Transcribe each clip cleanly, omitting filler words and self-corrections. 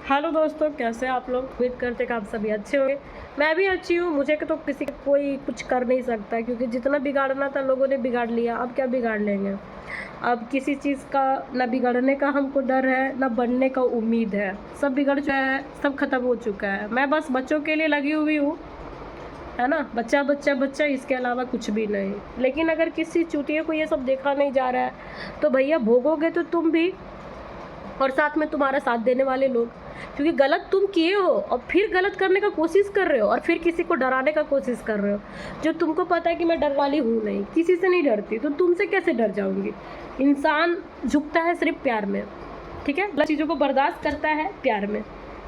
Hello दोस्तों, कैसे आप लोग? उम्मीद करते कि आप सभी अच्छे होंगे। मैं भी अच्छी हूँ। मुझे तो किसी का कोई कुछ कर नहीं सकता, क्योंकि जितना बिगाड़ना था लोगों ने बिगाड़ लिया। अब क्या बिगाड़ लेंगे? अब किसी चीज़ का ना बिगड़ने का हमको डर है, ना बनने का उम्मीद है। सब बिगड़ चुका है, सब खत्म हो चुका है। मैं बस बच्चों के लिए लगी हुई हूँ, है ना? बच्चा बच्चा बच्चा, इसके अलावा कुछ भी नहीं। लेकिन अगर किसी चूतिए को ये सब देखा नहीं जा रहा है तो भैया भोगोगे तो तुम भी, और साथ में तुम्हारा साथ देने वाले लोग। क्योंकि गलत तुम किए हो और फिर गलत करने का कोशिश कर रहे हो, और फिर किसी को डराने का कोशिश कर रहे हो। जो तुमको पता है कि मैं डर वाली हूँ नहीं, किसी से नहीं डरती, तो तुमसे कैसे डर जाऊंगी? इंसान झुकता है सिर्फ प्यार में, ठीक है? गलत चीज़ों को बर्दाश्त करता है प्यार में।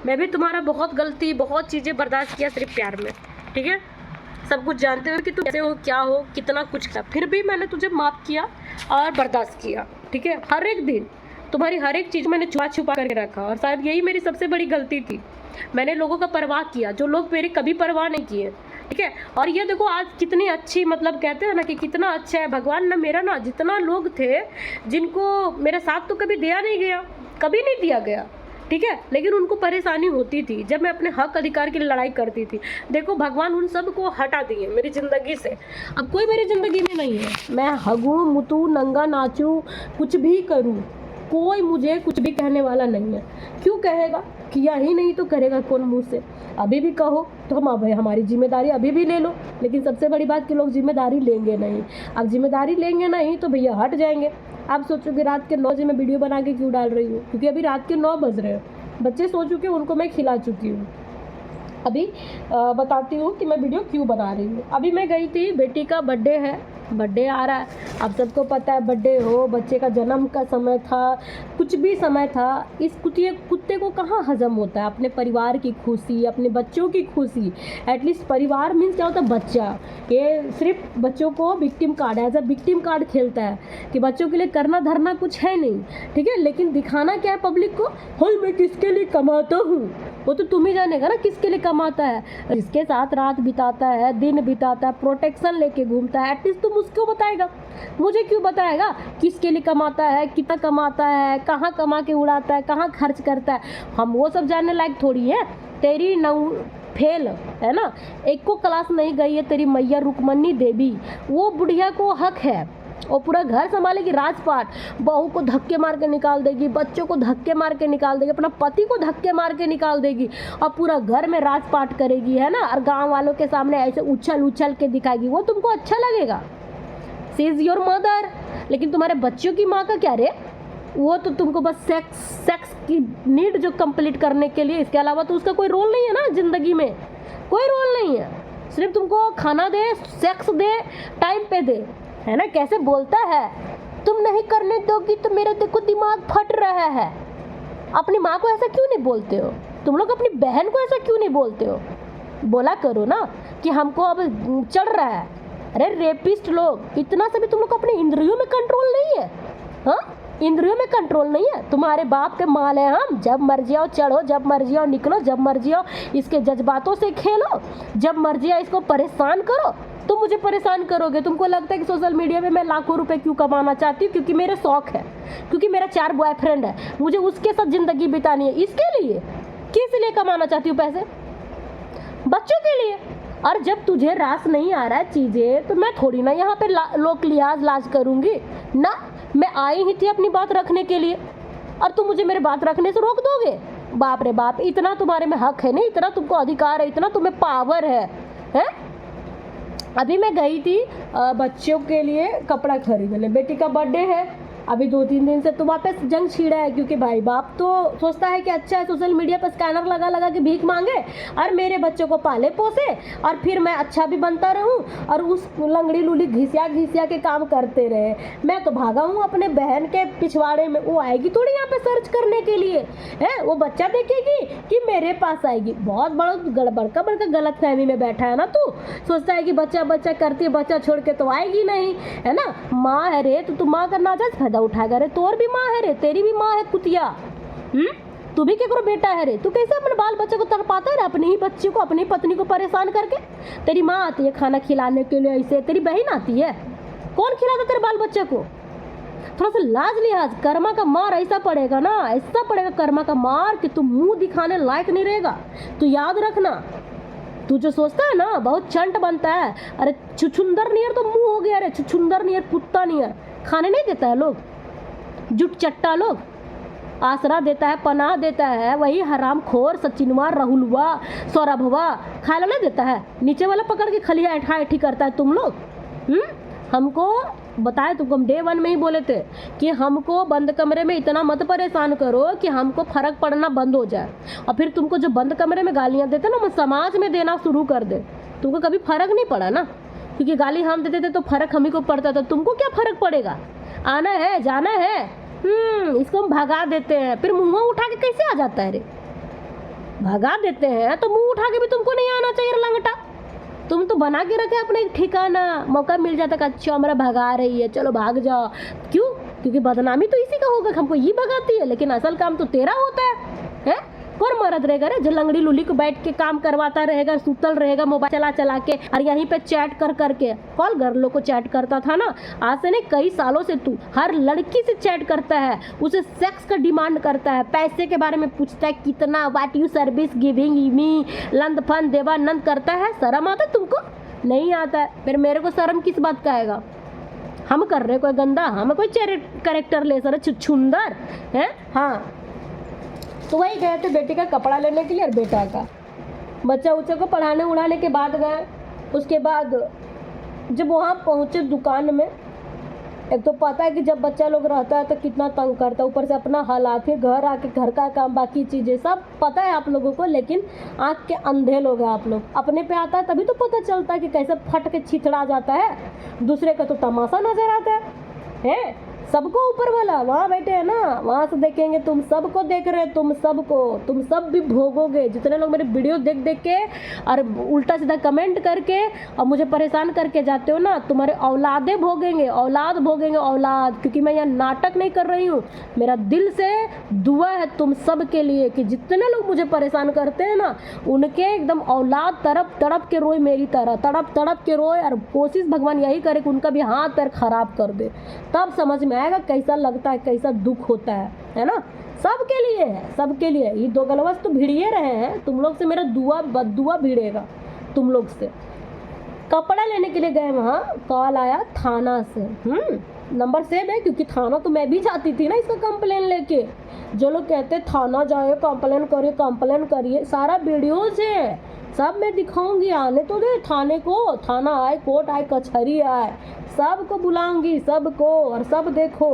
मैं भी तुम्हारा बहुत गलती, बहुत चीज़ें बर्दाश्त किया सिर्फ प्यार में, ठीक है? सब कुछ जानते हुए कि तुम कैसे हो, क्या हो, कितना कुछ किया, फिर भी मैंने तुझे माफ़ किया और बर्दाश्त किया, ठीक है? हर एक दिन तुम्हारी हर एक चीज़ मैंने छुपा छुपा करके रखा, और शायद यही मेरी सबसे बड़ी गलती थी। मैंने लोगों का परवाह किया जो लोग मेरी कभी परवाह नहीं किए, ठीक है? और ये देखो आज कितनी अच्छी, मतलब कहते हैं ना कि कितना अच्छा है भगवान ना मेरा, ना जितना लोग थे जिनको मेरा साथ तो कभी दिया नहीं गया, कभी नहीं दिया गया, ठीक है? लेकिन उनको परेशानी होती थी जब मैं अपने हक अधिकार की लड़ाई करती थी। देखो भगवान उन सब को हटा दिए मेरी ज़िंदगी से। अब कोई मेरी ज़िंदगी में नहीं है। मैं हगूँ, मुतूँ, नंगा नाचूँ, कुछ भी करूँ, कोई मुझे कुछ भी कहने वाला नहीं है। क्यों कहेगा? किया ही नहीं तो करेगा कौन मुँह से? अभी भी कहो तो हम अब हमारी जिम्मेदारी अभी भी ले लो, लेकिन सबसे बड़ी बात कि लोग जिम्मेदारी लेंगे नहीं। अब जिम्मेदारी लेंगे नहीं तो भैया हट जाएंगे। आप सोचोगे रात के 9 बजे मैं वीडियो बना के क्यों डाल रही हूँ? क्योंकि अभी रात के 9 बज रहे हैं, बच्चे सो चुके, उनको मैं खिला चुकी हूँ। अभी बताती हूँ कि मैं वीडियो क्यों बना रही हूँ। अभी मैं गई थी, बेटी का बर्थडे है, बर्थडे आ रहा है, अब सबको पता है बर्थडे हो, बच्चे का जन्म का समय था, कुछ भी समय था, इस कुत्ते को कहाँ हजम होता है अपने परिवार की खुशी, अपने बच्चों की खुशी। एटलीस्ट परिवार मीन्स क्या होता है? बच्चा। ये सिर्फ बच्चों को victim card, as a victim card खेलता है कि बच्चों के लिए करना धरना कुछ है नहीं, ठीक है? लेकिन दिखाना क्या है पब्लिक को? होल मैं किसके लिए कमाता हूँ, वो तो तुम ही जानेगा ना किसके लिए कमाता है। जिसके साथ रात बिताता है, दिन बिताता है, प्रोटेक्शन लेके घूमता है, एटलीस्ट तुम उसको बताएगा। मुझे क्यों बताएगा किसके लिए कमाता है, कितना कमाता है, कहाँ कमा के उड़ाता है, कहाँ खर्च करता है? हम वो सब जानने लायक थोड़ी है। तेरी नौ फेल है ना, एक को क्लास नहीं गई है तेरी मैया रुक्मणी देवी, वो बुढ़िया को हक है, और पूरा घर संभालेगी, राजपाट। बहू को धक्के मार के निकाल देगी, बच्चों को धक्के मार के निकाल देगी, अपना पति को धक्के मार के निकाल देगी, और पूरा घर में राजपाट करेगी, है ना? और गांव वालों के सामने ऐसे उछल उछल के दिखाएगी। वो तुमको अच्छा लगेगा? She is your mother. लेकिन तुम्हारे बच्चों की माँ का क्या रे? वो तो तुमको बस सेक्स की नीड जो कंप्लीट करने के लिए, इसके अलावा तो उसका कोई रोल नहीं है ना ज़िंदगी में, कोई रोल नहीं है। सिर्फ तुमको खाना दे, सेक्स दे, टाइम पे दे, है ना? कैसे बोलता है, तुम नहीं करने दोगी तो मेरा देखो दिमाग फट रहा है। अपनी माँ को ऐसा क्यों नहीं बोलते हो? तुम लोग अपनी बहन को ऐसा क्यों नहीं बोलते हो? बोला करो ना कि हमको अब चढ़ रहा है। अरे रेपिस्ट लोग, इतना से भी तुम लोग को अपने इंद्रियों में कंट्रोल नहीं है। हाँ, इंद्रियों में कंट्रोल नहीं है। तुम्हारे बाप के माल है हम, जब मर्जी आओ चढ़ो, जब मर्जी आओ निकलो, जब मर्जी आओ इसके जज्बातों से खेलो, जब मर्जी आओ इसको परेशान करो। तुम मुझे परेशान करोगे। तुमको लगता है कि सोशल मीडिया में मैं लाखों रुपए क्यों कमाना चाहती हूँ? क्योंकि मेरे शौक है, क्योंकि मेरा 4 बॉयफ्रेंड है, मुझे उसके साथ ज़िंदगी बितानी है। इसके लिए किस लिए कमाना चाहती हूँ पैसे? बच्चों के लिए। और जब तुझे रास नहीं आ रहा है चीज़ें, तो मैं थोड़ी ना यहाँ पे लोक लिहाज लाज करूँगी ना। मैं आई ही थी अपनी बात रखने के लिए, और तुम मुझे मेरे बात रखने से रोक दोगे? बाप रे बाप, इतना तुम्हारे में हक है नहीं, इतना तुमको अधिकार है, इतना तुम्हें पावर है, हैं? अभी मैं गई थी बच्चों के लिए कपड़ा खरीदने, बेटी का बर्थडे है। अभी 2-3 दिन से तो वापस जंग छिड़ा है, क्योंकि भाई बाप तो सोचता है कि अच्छा है सोशल मीडिया पर स्कैनर लगा लगा के भीख मांगे और मेरे बच्चों को पाले पोसे, और फिर मैं अच्छा भी बनता रहूं, और उस लंगड़ी लूली घिसिया घिसिया के काम करते रहे। मैं तो भागा हूँ अपने बहन के पिछवाड़े में। वो आएगी थोड़ी यहाँ पे सर्च करने के लिए, है? वो बच्चा देखेगी कि मेरे पास आएगी? बहुत बड़का बड़का गलत फहमी में बैठा है ना तू। सोचता है कि बच्चा बच्चा करती है, बच्चा छोड़ के तो आएगी नहीं, है ना? माँ है रे तो तू माँ का नाजायज उठाएगा रे? तोर भी माँ है रे, तेरी भी माँ है कुतिया। तू भी केकरो बेटा है रे? तू कैसे अपने बाल बच्चे को तड़पाता है रे? अपनी ही बच्ची को, अपनी पत्नी को परेशान करके। तेरी माँ आती है खाना खिलाने के लिए, ऐसे तेरी बहन आती है, कौन खिलाता तेरे बाल बच्चे को? थोड़ा सा लाज लिहाज, कर्मा का मार ऐसा पड़ेगा ना, ऐसा पड़ेगा कर्मा का मार कि तू मुंह दिखाने लायक नहीं रहेगा। तू याद रखना, तू जो सोचता है ना बहुत चंट बनता है, अरे छुछुंदर नियर तो मुंह हो गया, अरे छुछुंदर नियर, कुत्ता नियर, खाने नहीं देता है लोग, जुट चट्टा लोग, आसरा देता है, पनाह देता है, वही हराम खोर सचिनवा, राहुलवा, सौरभवा खाना नहीं देता है, नीचे वाला पकड़ के खलिया ऐठा ऐठी करता है तुम लोग। हमको बताए, तुमको हम डे 1 में ही बोले थे कि हमको बंद कमरे में इतना मत परेशान करो कि हमको फर्क पड़ना बंद हो जाए, और फिर तुमको जो बंद कमरे में गालियाँ देते ना, वो समाज में देना शुरू कर दे। तुमको कभी फर्क नहीं पड़ा ना, क्योंकि गाली हम देते थे तो फर्क हम ही को पड़ता था, तुमको क्या फर्क पड़ेगा, आना है जाना है। इसको हम भगा देते हैं, फिर मुँह उठा के कैसे आ जाता है रे, भगा देते हैं तो मुँह उठा के भी तुमको नहीं आना चाहिए लंगटा। तुम तो बना के रखे अपने एक ठिकाना, मौका मिल जाता कि अच्छा हमारा भगा रही है, चलो भाग जाओ। क्यों? क्योंकि बदनामी तो इसी का होगा, हमको ये भगाती है, लेकिन असल काम तो तेरा होता है? कौन मरद रहेगा रे जो लंगड़ी लुली को बैठ के काम करवाता रहेगा, सुतल रहेगा मोबाइल चला चला के, और यहीं पे चैट कर करके। कॉल गर्लों को चैट करता था ना, आज से नहीं कई सालों से तू हर लड़की से चैट करता है, उसे सेक्स का डिमांड करता है, पैसे के बारे में पूछता है कितना, what you service giving me, लंद फन देवानंद करता है। शर्म आता है तुमको? नहीं आता है, फिर मेरे को शर्म किस बात का आएगा? हम कर रहे कोई गंदा, हमें कोई कैरेक्टर ले सर छुछुंदर है। हाँ, तो वही गए थे बेटी का कपड़ा लेने के लिए, और बेटा का बच्चा उच्चा को पढ़ाने उड़ाने के बाद गए। उसके बाद जब वहाँ पहुँचे दुकान में, एक तो पता है कि जब बच्चा लोग रहता है तो कितना तंग करता है, ऊपर से अपना हालात, फिर घर आके घर का काम, बाकी चीज़ें सब पता है आप लोगों को, लेकिन आँख के अंधे लोग हैं आप लोग। अपने पे आता है तभी तो पता चलता है कि कैसे फट के छिछड़ा जाता है, दूसरे का तो तमाशा नजर आता है? सबको ऊपर वाला वहाँ बैठे हैं ना, वहाँ से देखेंगे, तुम सबको देख रहे हैं, तुम सब भी भोगोगे। जितने लोग मेरे वीडियो देख देख के और उल्टा सीधा कमेंट करके और मुझे परेशान करके जाते हो ना, तुम्हारे औलादे भोगेंगे, औलाद भोगेंगे, औलाद। क्योंकि मैं यहाँ नाटक नहीं कर रही हूँ, मेरा दिल से दुआ है तुम सब के लिए कि जितने लोग मुझे परेशान करते हैं ना, उनके एकदम औलाद तड़प तड़प के रोए मेरी तरह, तड़प तड़प के रोए, और कोशिश भगवान यही करे कि उनका भी हाथ पैर खराब कर दे, तब समझ में आएगा कैसा लगता है, कैसा दुख होता है ना। सबके लिए है, सबके लिए। ये दो गलवस तो भिड़िए रहे हैं, तुम लोग से मेरा दुआ बददुआ भिड़ेगा तुम लोग से। कपड़ा लेने के लिए गए, वहाँ कॉल आया थाना से। नंबर सेव है, क्योंकि थाना तो मैं भी जाती थी ना इसका कंप्लेन लेके। जो लोग कहते थाना जाए कंप्लेन करिए, सारा वीडियोज है, सब मैं दिखाऊंगी, आने तो दे थाने को, थाना आए, कोर्ट आए, कचहरी आए, सबको बुलाऊंगी, सबको, और सब देखो।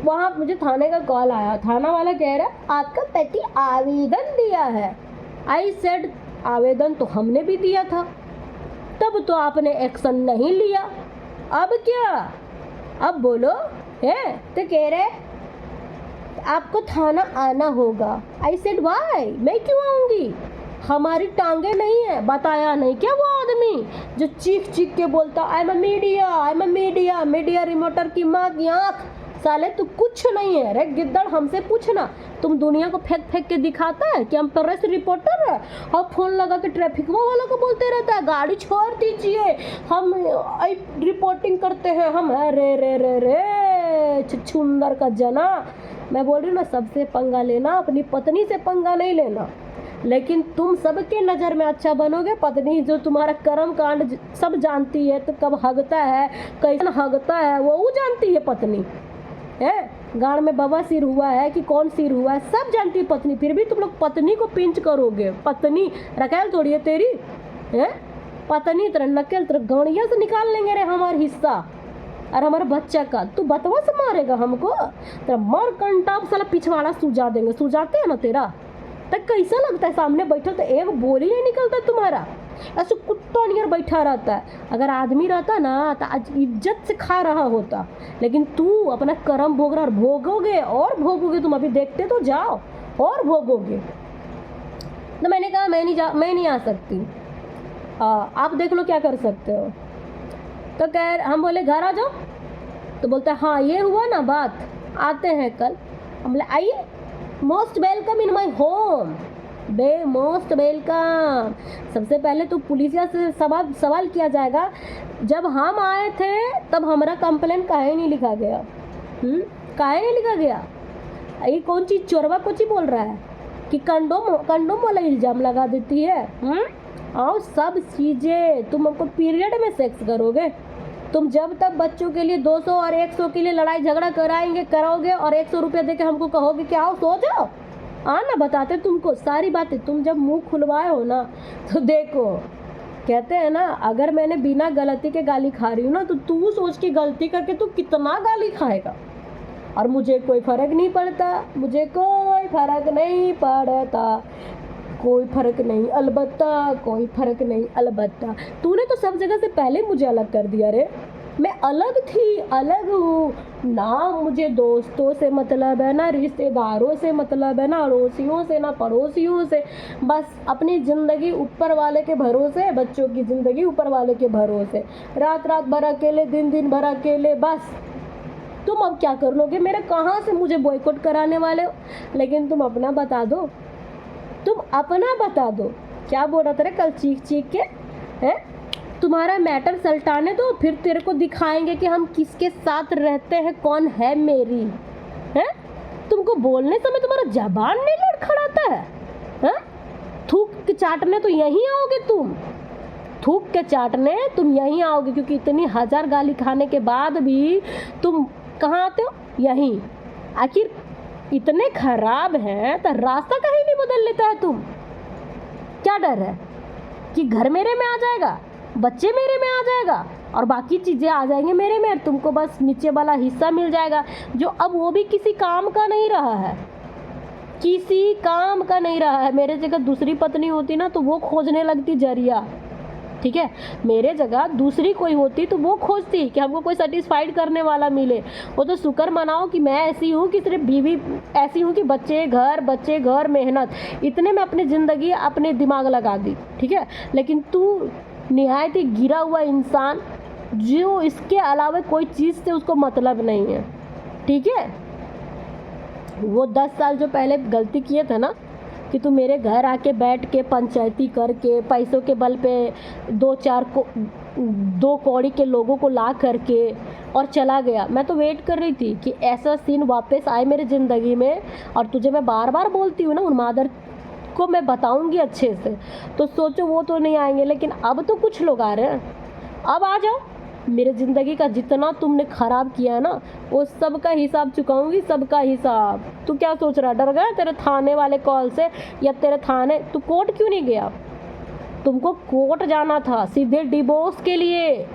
वहाँ मुझे थाने का कॉल आया, थाना वाला कह रहा है आपका पति आवेदन दिया है। आई सेड आवेदन तो हमने भी दिया था, तब तो आपने एक्शन नहीं लिया, अब क्या, अब बोलो है? तो कह रहे आपको थाना आना होगा। आई सेड वाई, मैं क्यों आऊँगी, हमारी टांगे नहीं है। बताया नहीं क्या वो आदमी जो चीख चीख के बोलता आई एम मीडिया, मीडिया रिमोटर की माँ की आँख। साले तू कुछ नहीं है रे गिद्दड़, हमसे पूछना। तुम दुनिया को फेंक फेंक के दिखाता है कि हम प्रेस रिपोर्टर है, और फोन लगा के ट्रैफिक वाला को बोलते रहता है गाड़ी छोड़ दीजिए, हम रिपोर्टिंग करते हैं हम। रे रे रे रे छुछुंदर का जना। मैं बोल रही हूँ ना, सबसे पंगा लेना, अपनी पत्नी से पंगा नहीं लेना। लेकिन तुम सबके नज़र में अच्छा बनोगे। पत्नी जो तुम्हारा कर्म कांड सब जानती है, तो कब हगता है, कैसे हगता है, वो जानती है पत्नी है। गाड़ में बाबा सिर हुआ है कि कौन सिर हुआ है, सब जानती है पत्नी। फिर भी तुम लोग पत्नी को पिंच करोगे। पत्नी रखेल थोड़ी है तेरी है, पत्नी तेरा नकेल तेरा गाड़िया से निकाल लेंगे रे हमारा हिस्सा और हमारे बच्चा का। तू बतवा से मारेगा हमको, तेरा मर कंटाप साला पिछवाड़ा सुझा देंगे। सुझाते हैं ना तेरा, तक कैसा लगता है सामने बैठा तो एक बोली नहीं निकलता तुम्हारा, ऐसे कुत्ता नियर बैठा रहता है। अगर आदमी रहता ना तो आज इज्जत से खा रहा होता, लेकिन तू अपना कर्म भोग रहा, और भोगोगे और भोगोगे। तुम अभी देखते तो जाओ और भोगोगे। तो मैंने कहा मैं नहीं आ सकती, आप देख लो क्या कर सकते हो। तो कह हम बोले घर आ जाओ, तो बोलता है हाँ ये हुआ ना बात, आते हैं कल। हम बोले आइए, most welcome in my home, most welcome. सबसे पहले तो पुलिसिया से सवाल किया जाएगा, जब हम आए थे तब हमारा कंप्लेन काहे नहीं लिखा गया, काहे नहीं लिखा गया? ये कौन चीज़ चोरवा कोची बोल रहा है कि कंडोम कंडोम वाला इल्ज़ाम लगा देती है? और सब चीज़ें तुम हमको पीरियड में सेक्स करोगे? तुम जब तक बच्चों के लिए 200 और 100 के लिए लड़ाई झगड़ा करोगे और 100 रुपया दे के हमको कहोगे कि आओ सो जाओ। ना बताते तुमको सारी बातें। तुम जब मुंह खुलवाए हो ना तो देखो, कहते हैं ना, अगर मैंने बिना गलती के गाली खा रही हूँ ना तो तू सोच के गलती करके तू कितना गाली खाएगा। और मुझे कोई फ़र्क नहीं पड़ता, मुझे कोई फ़र्क नहीं पड़ता, कोई फ़र्क नहीं, अलबत्ता कोई फ़र्क नहीं, अलबत्ता। तूने तो सब जगह से पहले मुझे अलग कर दिया रे। मैं अलग थी, अलग हूँ ना। मुझे दोस्तों से मतलब है ना, रिश्तेदारों से मतलब है ना, अड़ोसियों से ना पड़ोसियों से। बस अपनी ज़िंदगी ऊपर वाले के भरोसे, बच्चों की ज़िंदगी ऊपर वाले के भरोसे। रात रात भर अकेले, दिन दिन भर अकेले। बस तुम अब क्या कर लोगे? मेरे कहाँ से मुझे बॉयकॉट कराने वाले हो? लेकिन तुम अपना बता दो, तुम अपना बता दो। क्या बोल रहा था कल चीख चीख के? है तुम्हारा मैटर सल्टाने दो, फिर तेरे को दिखाएंगे कि हम किसके साथ रहते हैं, कौन है मेरी। है तुमको बोलने समय तुम्हारा जबान नहीं लड़खड़ाता है? थूक के चाटने तो यहीं आओगे तुम, थूक के चाटने तुम यहीं आओगे, क्योंकि इतनी हजार गाली खाने के बाद भी तुम कहाँ आते हो? यहीं। आखिर इतने खराब हैं तो रास्ता कहीं नहीं बदल लेता है तुम? क्या डर है कि घर मेरे में आ जाएगा, बच्चे मेरे में आ जाएगा और बाकी चीज़ें आ जाएंगे मेरे में, तुमको बस नीचे वाला हिस्सा मिल जाएगा, जो अब वो भी किसी काम का नहीं रहा है, किसी काम का नहीं रहा है। मेरे जगह दूसरी पत्नी होती ना तो वो खोजने लगती जरिया, ठीक है? मेरे जगह दूसरी कोई होती तो वो खोजती कि हमको कोई सेटिस्फाइड करने वाला मिले। वो तो शुक्र मनाओ कि मैं ऐसी हूँ कि सिर्फ बीवी, ऐसी हूँ कि बच्चे घर मेहनत, इतने में अपनी ज़िंदगी अपने दिमाग लगा दी, ठीक है? लेकिन तू निहायत ही गिरा हुआ इंसान, जो इसके अलावा कोई चीज़ से उसको मतलब नहीं है, ठीक है? वो 10 साल जो पहले गलती किए थे ना, कि तू मेरे घर आके बैठ के पंचायती करके पैसों के बल पे 2 कौड़ी के लोगों को ला करके और चला गया। मैं तो वेट कर रही थी कि ऐसा सीन वापस आए मेरी ज़िंदगी में। और तुझे मैं बार बार बोलती हूँ ना, उन मादर को मैं बताऊँगी अच्छे से, तो सोचो वो तो नहीं आएंगे, लेकिन अब तो कुछ लोग आ रहे हैं। अब आ जाओ। मेरे ज़िंदगी का जितना तुमने ख़राब किया है ना, वो सब का हिसाब चुकाऊंगी, सबका हिसाब। तू क्या सोच रहा? डर गया तेरे थाने वाले कॉल से? या तेरे थाने, तू कोर्ट क्यों नहीं गया? तुमको कोर्ट जाना था सीधे डिवोर्स के लिए,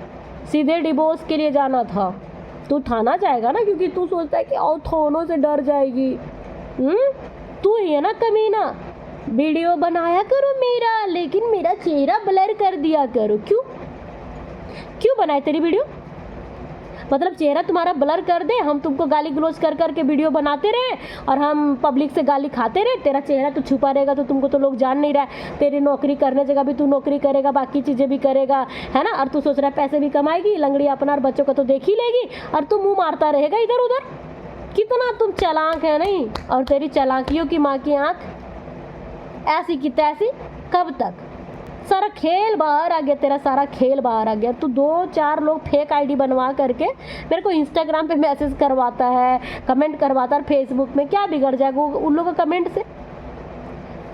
सीधे डिवोर्स के लिए जाना था। तू थाना जाएगा ना क्योंकि तू सोचता है कि और थानों से डर जाएगी। तू ही है ना कमीना। वीडियो बनाया करो मेरा, लेकिन मेरा चेहरा ब्लर कर दिया करो। क्यों बनाए तेरी वीडियो? मतलब चेहरा तुम्हारा ब्लर कर दे, हम तुमको गाली गलौज कर कर के वीडियो बनाते रहे और हम पब्लिक से गाली खाते रहे, तेरा चेहरा तो छुपा रहेगा, तो तुमको तो लोग जान नहीं रहा है। तेरी नौकरी करने जगह भी तू नौकरी करेगा, बाकी चीज़ें भी करेगा, है ना? और तू सोच रहा है पैसे भी कमाएगी, लंगड़ी अपना और बच्चों को तो देख ही लेगी, और तू मुँह मारता रहेगा इधर उधर। कितना तुम चालाक है नहीं? और तेरी चालाकियों की माँ की आँख ऐसी की तैसी। कब तक? सारा खेल बाहर आ गया, तेरा सारा खेल बाहर आ गया। तू 2-4 लोग फेक आईडी बनवा करके मेरे को इंस्टाग्राम पे मैसेज करवाता है, कमेंट करवाता है, फेसबुक में क्या बिगड़ जाएगा उन लोगों का कमेंट से?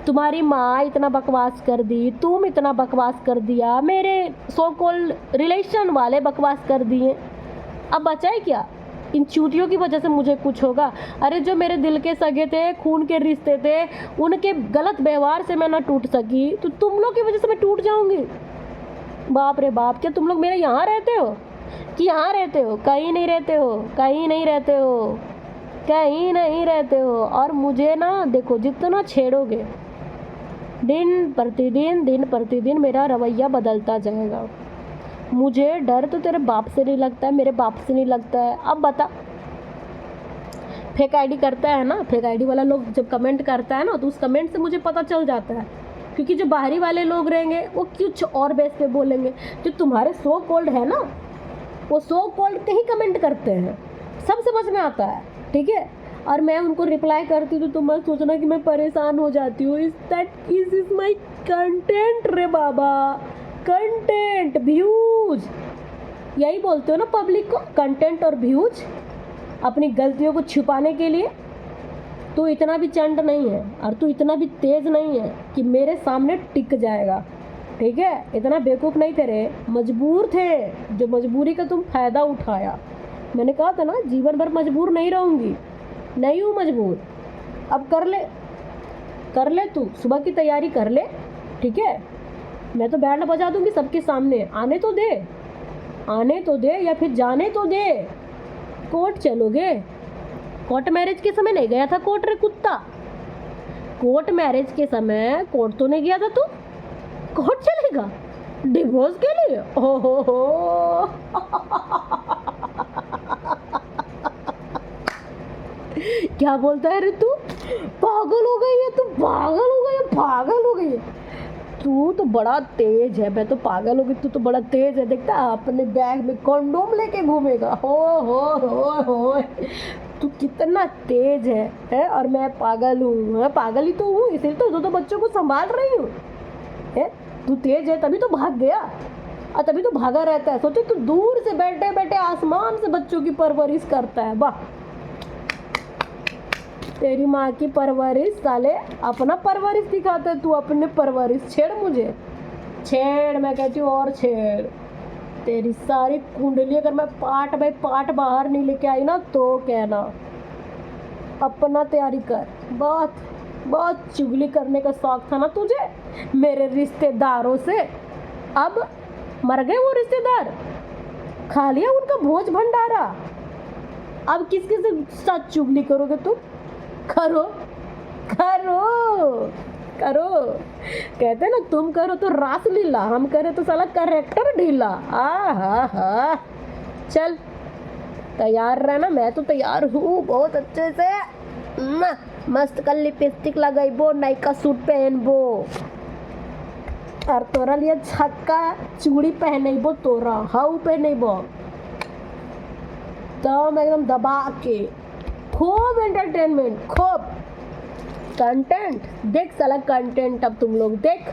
तुम्हारी माँ इतना बकवास कर दी, तुम इतना बकवास कर दिया, मेरे सो कॉल्ड रिलेशन वाले बकवास कर दिए, अब बचाए क्या? इन चूतियों की वजह से मुझे कुछ होगा? अरे जो मेरे दिल के सगे थे, खून के रिश्ते थे, उनके गलत व्यवहार से मैं ना टूट सकी, तो तुम लोग की वजह से मैं टूट जाऊंगी? बाप रे बाप। क्या तुम लोग मेरे यहाँ रहते हो कि यहाँ रहते हो? कहीं नहीं रहते हो, कहीं नहीं रहते हो, कहीं नहीं रहते हो। और मुझे ना देखो, जितना छेड़ोगे दिन प्रतिदिन मेरा रवैया बदलता जाएगा। मुझे डर तो तेरे बाप से नहीं लगता है, मेरे बाप से नहीं लगता है। अब बता, फेक आईडी करता है ना, फेक आईडी वाला लोग जब कमेंट करता है ना, तो उस कमेंट से मुझे पता चल जाता है, क्योंकि जो बाहरी वाले लोग रहेंगे वो कुछ और बेस पे बोलेंगे। जो तुम्हारे सो कॉल्ड है ना, वो सो कॉल्ड के ही कमेंट करते हैं, सब समझ में आता है, ठीक है? और मैं उनको रिप्लाई करती हूँ तो तुम मत सोचना कि मैं परेशान हो जाती हूँ। इज माई कंटेंट रे बाबा, कंटेंट, व्यूज। यही बोलते हो ना पब्लिक को, कंटेंट और व्यूज। अपनी गलतियों को छुपाने के लिए। तू इतना भी चंड नहीं है और तू इतना भी तेज नहीं है कि मेरे सामने टिक जाएगा, ठीक है? इतना बेवकूफ़ नहीं थे रे, मजबूर थे, जो मजबूरी का तुम फ़ायदा उठाया। मैंने कहा था ना जीवन भर मजबूर नहीं रहूँगी, नहीं हूँ मजबूर। अब कर ले तू सुबह की तैयारी कर ले, ठीक है? मैं तो बैंड बजा दूंगी सबके सामने। आने तो दे या फिर जाने तो दे। कोर्ट चलोगे? कोर्ट मैरिज के समय नहीं गया था कोर्ट रे कुत्ता? कोर्ट मैरिज के समय कोर्ट तो नहीं गया था तू? कोर्ट चलेगा डिवोर्स के लिए? ओहो क्या बोलता है रे तू? पागल हो गई है तू, पागल हो गई है तू तो बड़ा तेज है। मैं तो पागल हो गई, तू तो बड़ा तेज है। देखता अपने बैग में कंडोम लेके घूमेगा। हो तू कितना तेज है? और मैं पागल हूँ, मैं पागल ही तो हूँ, इसलिए तो दो बच्चों को संभाल रही हूँ। तू तेज है तभी तो भाग गया और तभी तो भागा रहता है। सोचो तू दूर से बैठे बैठे आसमान से बच्चों की परवरिश करता है। वाह, तेरी माँ की परवरिश, साले अपना परवरिश दिखाता है तू, अपने परवरिश। छेड़ मुझे, छेड़, मैं कहती हूँ और छेड़। तेरी सारी कुंडली अगर मैं पार्ट बाय पार्ट बाहर नहीं लेके आई ना तो कहना। अपना तैयारी कर। बहुत चुगली करने का शौक था ना तुझे मेरे रिश्तेदारों से। अब मर गए वो रिश्तेदार, खा लिया उनका भोज भंडारा। अब किसके साथ चुगली करोगे तुम? करो कहते ना, तुम करो तो रास लीला, हम करे तो साला करेक्टर ढीला। हा चल तैयार रहना, मैं तो तैयार हूँ बहुत अच्छे से। मस्त कल लिपस्टिक लगाइबो, नायका सूट पहनबो और तोरा लिए छक्का चूड़ी पहनेबो, तोरा हाउ पहनेबो तो एकदम दबा के। खूब एंटरटेनमेंट, खूब कंटेंट। देख साला कंटेंट, अब तुम लोग देख।